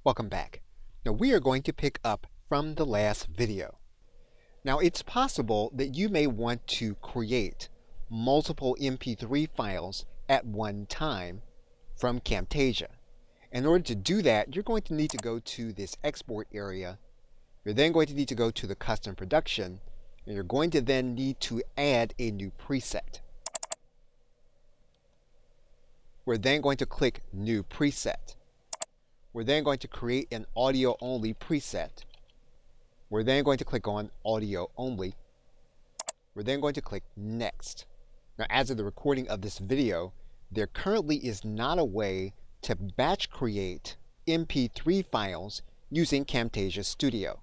Welcome back. Now we are going to pick up from the last video. Now it's possible that you may want to create multiple MP3 files at one time from Camtasia. In order to do that, you're going to need to go to this export area. You're then going to need to go to the custom production, and you're going to then need to add a new preset. We're then going to click New Preset. We're then going to create an audio only preset. We're then going to click on Audio Only. We're then going to click Next. Now, as of the recording of this video, there currently is not a way to batch create MP3 files using Camtasia Studio.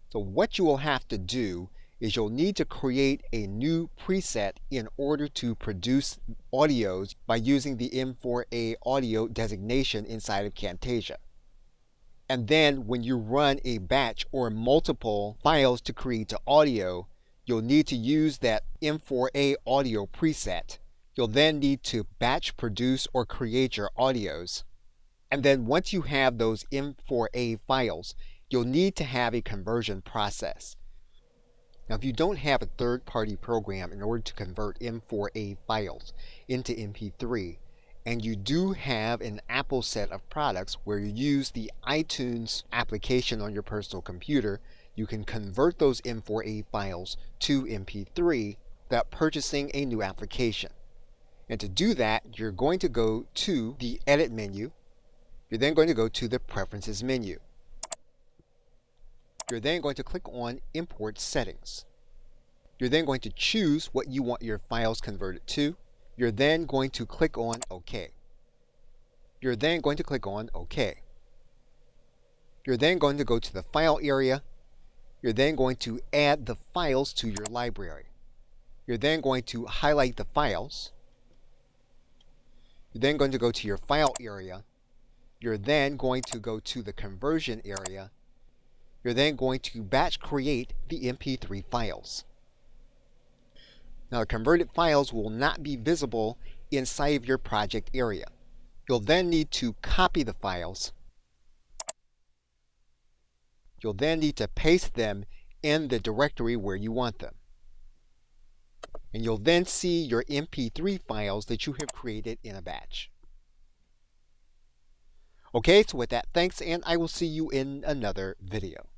So what you will have to do is you'll need to create a new preset in order to produce audios by using the M4A audio designation inside of Camtasia. And then when you run a batch or multiple files to create the audio, you'll need to use that M4A audio preset. You'll then need to batch produce or create your audios. And then once you have those M4A files, you'll need to have a conversion process. Now, if you don't have a third-party program in order to convert M4A files into MP3, and you do have an Apple set of products where you use the iTunes application on your personal computer, you can convert those M4A files to MP3 without purchasing a new application. And to do that, you're going to go to the Edit menu. You're then going to go to the Preferences menu. You're then going to click on Import Settings. You're then going to choose what you want your files converted to. You're then going to click on OK. You're then going to click on OK. You're then going to go to the File area. You're then going to add the files to your library. You're then going to highlight the files. You're then going to go to your File area. You're then going to go to the Conversion area. You're then going to batch create the MP3 files. Now, the converted files will not be visible inside of your project area. You'll then need to copy the files. You'll then need to paste them in the directory where you want them. And you'll then see your MP3 files that you have created in a batch. Okay, so with that, thanks, and I will see you in another video.